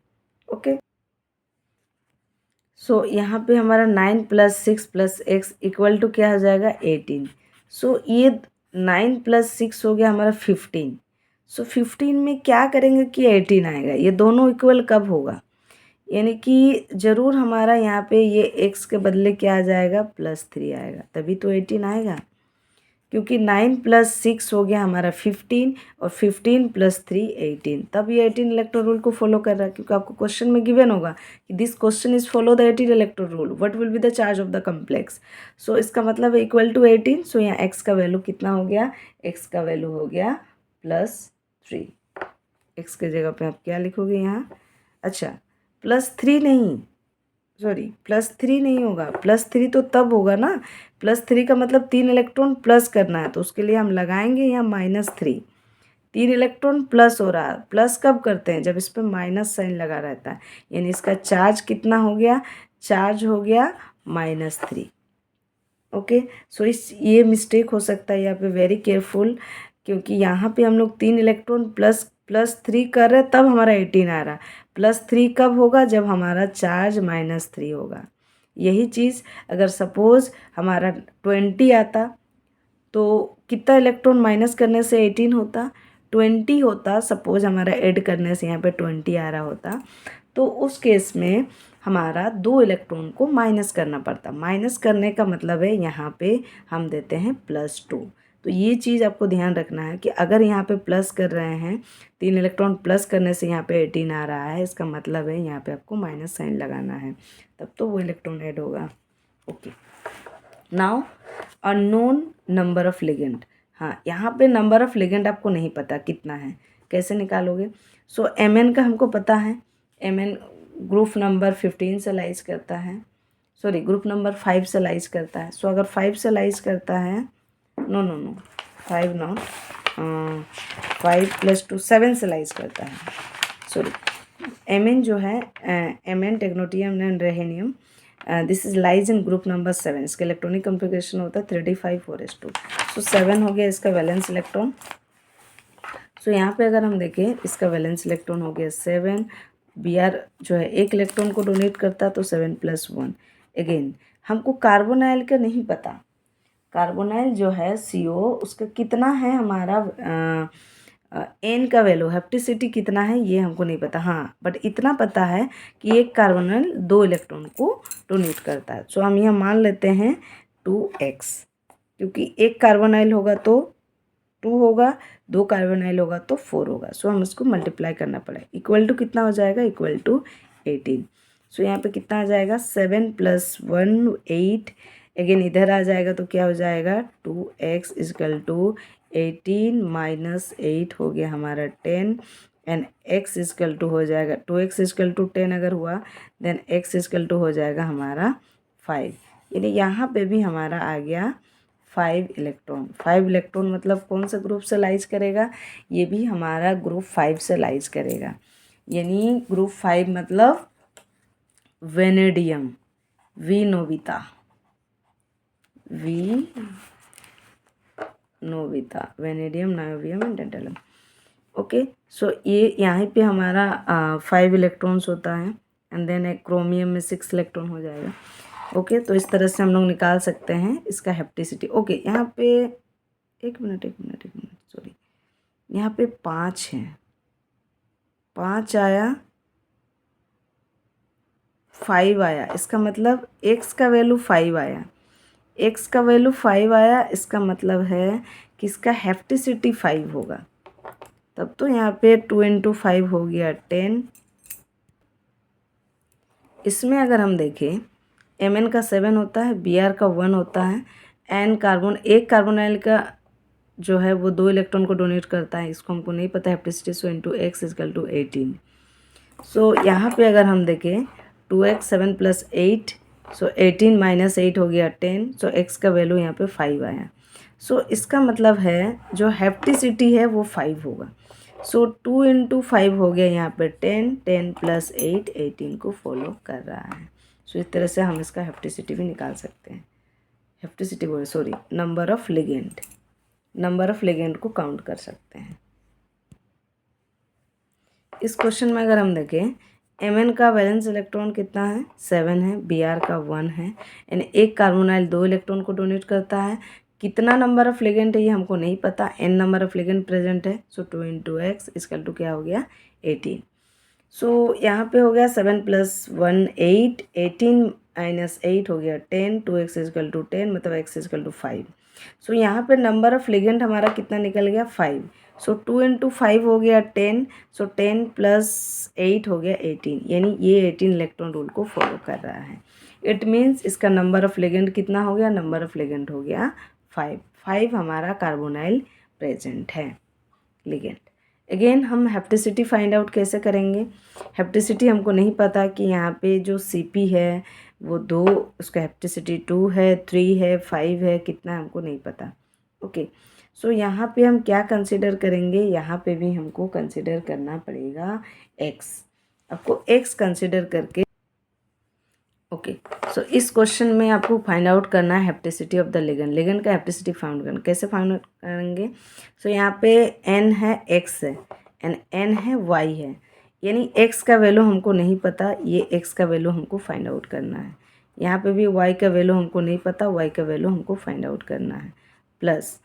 ओके, सो यहाँ पे हमारा 9 plus 6 plus X equal to क्या हो जाएगा 18। सो ये 9 प्लस 6 हो गया हमारा 15। सो 15 में क्या करेंगे कि 18 आएगा। ये दोनों इक्वल कब होगा, यानी कि ज़रूर हमारा यहाँ पे ये x के बदले क्या आ जाएगा +3 आएगा, तभी तो 18 आएगा। क्योंकि 9 प्लस 6 हो गया हमारा 15 और 15 प्लस 3 18, तब ये 18 इलेक्ट्रॉन रूल को फॉलो कर रहा है। क्योंकि आपको क्वेश्चन में गिवन होगा कि this question is follow the 18 electron rule, what will be the charge of the complex. So इसका मतलब है इक्वल टू 18। सो यहाँ x का वैल्यू कितना हो गया, x का वैल्यू हो गया +3। x के जगह पे आप क्या लिखोगे यहाँ, अच्छा +3 नहीं, सॉरी +3 नहीं होगा, +3 तो तब होगा ना, +3 का मतलब 3 इलेक्ट्रॉन प्लस करना है, तो उसके लिए हम लगाएंगे यहाँ -3। 3 इलेक्ट्रॉन प्लस हो रहा है, प्लस कब करते हैं जब इस पर माइनस साइन लगा रहता है, यानी इसका चार्ज कितना हो गया, चार्ज हो गया -3। ओके, सो ये मिस्टेक हो सकता है यहाँ पे, वेरी केयरफुल, क्योंकि यहाँ पे हम लोग 3 इलेक्ट्रॉन +3 कर रहे हैं, तब हमारा 18 आ रहा। +3 कब होगा, जब हमारा चार्ज -3 होगा। यही चीज़ अगर सपोज़ हमारा 20 आता तो कितना इलेक्ट्रॉन माइनस करने से 18 होता, 20 होता। सपोज़ हमारा ऐड करने से यहाँ पे 20 आ रहा होता, तो उस केस में हमारा 2 इलेक्ट्रॉन को माइनस करना पड़ता। माइनस करने का मतलब है यहाँ पे हम देते हैं +2। तो ये चीज़ आपको ध्यान रखना है कि अगर यहाँ पे प्लस कर रहे हैं, 3 इलेक्ट्रॉन प्लस करने से यहाँ पे 18 आ रहा है, इसका मतलब है यहाँ पे आपको माइनस साइन लगाना है, तब तो वो इलेक्ट्रॉन ऐड होगा। Okay, now unknown number of ligand. हाँ, यहाँ पे नंबर ऑफ लिगेंड आपको नहीं पता कितना है, कैसे निकालोगे। सो Mn का हमको पता है, Mn ग्रुप नंबर 15 से लाइज करता है, सॉरी ग्रुप नंबर 5 से लाइज करता है। सो अगर 5 से लाइज करता है, नो 5 नॉट 5 + 2 7 से लाइज करता है, सॉरी Mn जो है Mn technetium and rhenium, this is lies in group number 7। इसका इलेक्ट्रॉनिक कॉन्फ़िगरेशन होता है 3d5 4s2। सो 7 हो गया इसका वैलेंस इलेक्ट्रॉन। सो यहाँ पे अगर हम देखें, इसका वैलेंस इलेक्ट्रॉन हो गया 7, Br जो है 1 इलेक्ट्रॉन को डोनेट करता, तो 7 + 1। अगेन हमको कार्बोनाइल का नहीं पता, कार्बोनाइल जो है CO उसका कितना है, हमारा N का वैल्यू, हेप्टिसिटी कितना है ये हमको नहीं पता। हाँ, बट इतना पता है कि एक कार्बोनाइल 2 इलेक्ट्रॉन को डोनेट करता है। सो हम यहाँ मान लेते हैं 2x, क्योंकि एक कार्बोनाइल होगा तो 2 होगा, 2 कार्बोनाइल होगा तो 4 होगा। सो हम इसको मल्टीप्लाई करना पड़ेगा, इक्वल टू कितना हो जाएगा, इक्वल टू 18। सो यहाँ पे कितना आ जाएगा, 7 + 1 8। अगेन इधर आ जाएगा तो क्या हो जाएगा, 2x = 18 - 8 हो गया हमारा 10, एंड x = हो जाएगा 2x = 10 अगर हुआ, देन x = हो जाएगा हमारा 5। यानी यहाँ पे भी हमारा आ गया 5 इलेक्ट्रॉन। 5 इलेक्ट्रॉन मतलब कौन सा ग्रुप से लाइज करेगा, ये भी हमारा ग्रुप 5 से लाइज करेगा। यानी ग्रुप 5 मतलब vanadium, V Nobita, vanadium, niobium and tantalum. Okay, so ये यहाँ पे हमारा 5 इलेक्ट्रॉन्स होता है, एंड देन एक क्रोमियम में 6 इलेक्ट्रॉन हो जाएगा। ओके, तो इस तरह से हम लोग निकाल सकते हैं इसका हेप्टिसिटी। ओके, यहाँ पे एक मिनट सॉरी, यहाँ पे 5 है, 5 आया, 5 आया, इसका मतलब x का वैल्यू 5 आया, x का वैल्यू 5 आया, इसका मतलब है कि इसका हेप्टिसिटी 5 होगा। तब तो यहाँ पे 2 × 5 हो गया 10। इसमें अगर हम देखें, Mn का 7 होता है, Br का 1 होता है, एन एक कार्बोनाइल का जो है वो 2 इलेक्ट्रॉन को डोनेट करता है, इसको हमको नहीं पता हेप्टिसिटी। सो × x = 18। सो यहाँ पे अगर हम देखें 2x 7 + 8, सो 18 - 8 हो गया 10। सो x का वैल्यू यहाँ पे 5 आया। सो इसका मतलब है जो हेप्टिसिटी है वो 5 होगा। सो 2 × 5 हो गया यहाँ पे 10, 10 + 8 18 को फॉलो कर रहा है। सो इस तरह से हम इसका हेप्टिसिटी भी निकाल सकते हैं। हेप्टिसिटी बोले सॉरी नंबर ऑफ लिगेंड को काउंट कर सकते हैं। इस क्वेश्चन में अगर हम देखें Mn का वैलेंस इलेक्ट्रॉन कितना है 7 है, Br का 1 है, यानी एक कार्बोनाइल 2 इलेक्ट्रॉन को डोनेट करता है। कितना नंबर ऑफ लिगेंड है ये हमको नहीं पता, n number of ligand present है, सो 2 इंटू एक्स इसकल टू क्या हो गया 18। सो यहाँ पे हो गया 7 + 1 8, 18 - 8 हो गया 10, 2x इजकल टू 10 मतलब x इजकल टू 5। सो यहाँ पे नंबर ऑफ लिगेंड हमारा कितना निकल गया 5। सो 2 इंटू 5 हो गया 10, सो 10 + 8 हो गया 18, यानी ये 18 इलेक्ट्रॉन रूल को फॉलो कर रहा है। इट मीन्स इसका नंबर ऑफ लिगेंड कितना हो गया, नंबर ऑफ लिगेंड हो गया 5 हमारा कार्बोनाइल प्रेजेंट है लिगेंड। अगेन हम हेप्टिसिटी फाइंड आउट कैसे करेंगे। हेप्टिसिटी हमको नहीं पता कि यहाँ पे जो Cp है वो 2, उसका हेप्टिसिटी 2 है, 3 है, 5 है, कितना हमको नहीं पता। ओके, सो यहाँ पे हम क्या कंसिडर करेंगे, यहाँ पे भी हमको कंसिडर करना पड़ेगा x। आपको x कंसिडर करके ओके, सो इस क्वेश्चन में आपको फाइंड आउट करना है हेप्टिसिटी ऑफ द लिगेंड। लिगेंड का हेप्टिसिटी फाइंड करना, कैसे फाइंड आउट करेंगे। सो यहाँ पे n है, x है एंड n है, y है, यानी x का वैल्यू हमको नहीं पता, ये x का वैल्यू हमको फाइंड आउट करना है। यहाँ पे भी y का वैल्यू हमको नहीं पता, y का वैल्यू हमको फाइंड आउट करना है। Plus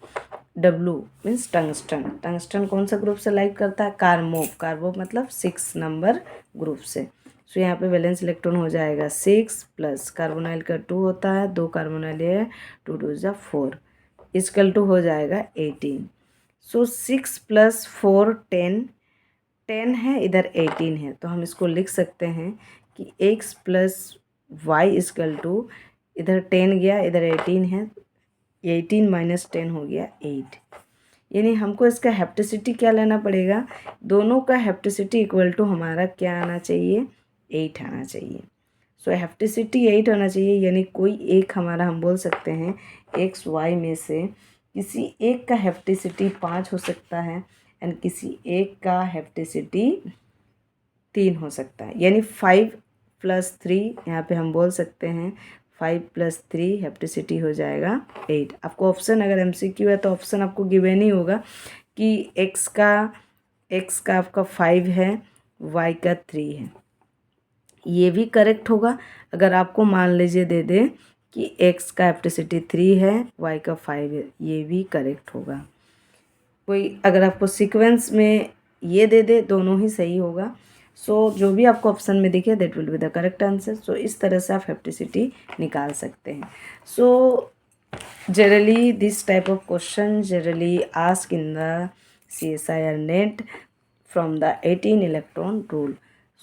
W means tungsten. Tungsten कौन सा ग्रुप से लाइक करता है, कार्बो मतलब 6 नंबर ग्रुप से। सो यहाँ पे वैलेंस इलेक्ट्रॉन हो जाएगा 6 प्लस कार्बोनाइल का 2 होता है, 2 कार्बोनाइल है, 2 2 जा 4 इसकल टू हो जाएगा 18। सो 6 + 4 10 है, इधर 18 है, तो हम इसको लिख सकते हैं कि x + y इसकल टू इधर 10 गया, इधर 18 है, 18 - 10 हो गया 8। यानी हमको इसका हेप्टिसिटी क्या लेना पड़ेगा, दोनों का हेप्टिसिटी इक्वल टू हमारा क्या आना चाहिए 8 आना चाहिए। सो हेप्टिसिटी 8 आना चाहिए, यानी कोई एक हमारा हम बोल सकते हैं एक्स वाई में से किसी एक का हेप्टिसिटी 5 हो सकता है एंड किसी एक का हेप्टिसिटी 3 हो सकता है, यानी 5 + 3 यहाँ पे हम बोल सकते हैं 5 + 3 हेप्टिसिटी हो जाएगा 8। आपको ऑप्शन अगर MCQ है तो ऑप्शन आपको गिवन ही होगा कि x का आपका 5 है, y का 3 है, ये भी करेक्ट होगा। अगर आपको मान लीजिए दे दे कि x का हेप्टिसिटी 3 है, y का 5 है, ये भी करेक्ट होगा। कोई अगर आपको सीक्वेंस में ये दे दे, दोनों ही सही होगा। सो जो भी आपको ऑप्शन में दिखे that will be the correct answer. So इस तरह से आप हेप्टिसिटी निकाल सकते हैं। So generally this type of question generally ask in the CSIR net from the 18 electron rule.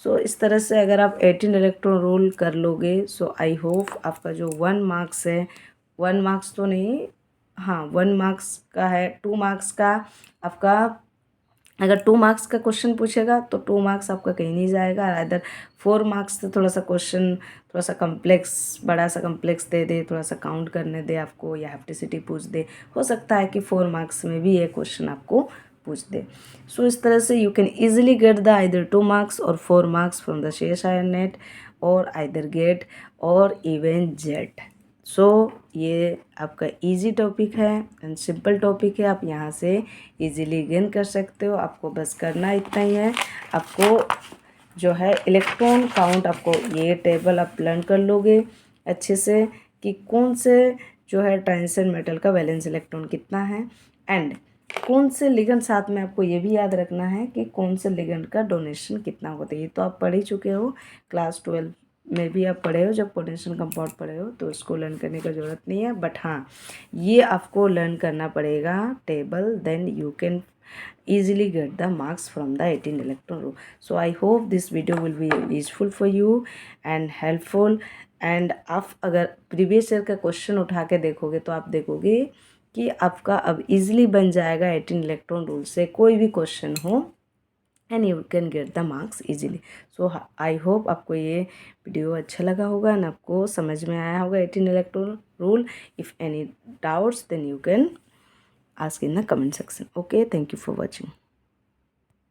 So इस तरह से अगर आप 18 इलेक्ट्रॉन रूल कर लोगे, सो आई होप आपका जो 1 मार्क्स है, 1 मार्क्स तो नहीं, हाँ 1 मार्क्स का है, 2 मार्क्स का आपका, अगर 2 मार्क्स का क्वेश्चन पूछेगा तो 2 मार्क्स आपका कहीं नहीं जाएगा। अदर 4 मार्क्स से थोड़ा सा क्वेश्चन थोड़ा सा कम्प्लेक्स, बड़ा सा कम्प्लेक्स दे दे, थोड़ा सा काउंट करने दे आपको, या हेप्टिसिटी पूछ दे, हो सकता है कि 4 मार्क्स में भी ये क्वेश्चन आपको पूछ दे। सो इस तरह से you can easily get the either 2 marks और 4 marks from the CSIR net और आइदर गेट और इवन जेट। सो ये आपका इजी टॉपिक है एंड सिंपल टॉपिक है, आप यहाँ से इजीली गेन कर सकते हो। आपको बस करना इतना ही है, आपको जो है इलेक्ट्रॉन काउंट, आपको ये टेबल आप लर्न कर लोगे अच्छे से कि कौन से जो है ट्रांजिशन मेटल का वैलेंस इलेक्ट्रॉन कितना है एंड कौन से लिगेंड, साथ में आपको ये भी याद रखना है कि कौन से लिगेंड का डोनेशन कितना होता है। ये तो आप पढ़ ही चुके हो, क्लास 12 में भी आप पढ़े हो, जब पोटेंशियल कंपाउंड पढ़े हो, तो इसको लर्न करने का ज़रूरत नहीं है। बट हाँ, ये आपको लर्न करना पड़ेगा table, then you can easily get the marks from the 18 electron rule. So I hope this video will be useful for you and helpful. and आप अगर प्रीवियस ईयर का क्वेश्चन उठा के देखोगे तो आप देखोगे कि आपका अब इजीली बन जाएगा 18 इलेक्ट्रॉन रूल से कोई भी क्वेश्चन हो and you can get the marks easily. So I hope आपको ये वीडियो अच्छा लगा होगा एंड आपको समझ में आया होगा 18 electron rule. If any doubts then you can ask in the comment section. Okay, thank you for watching.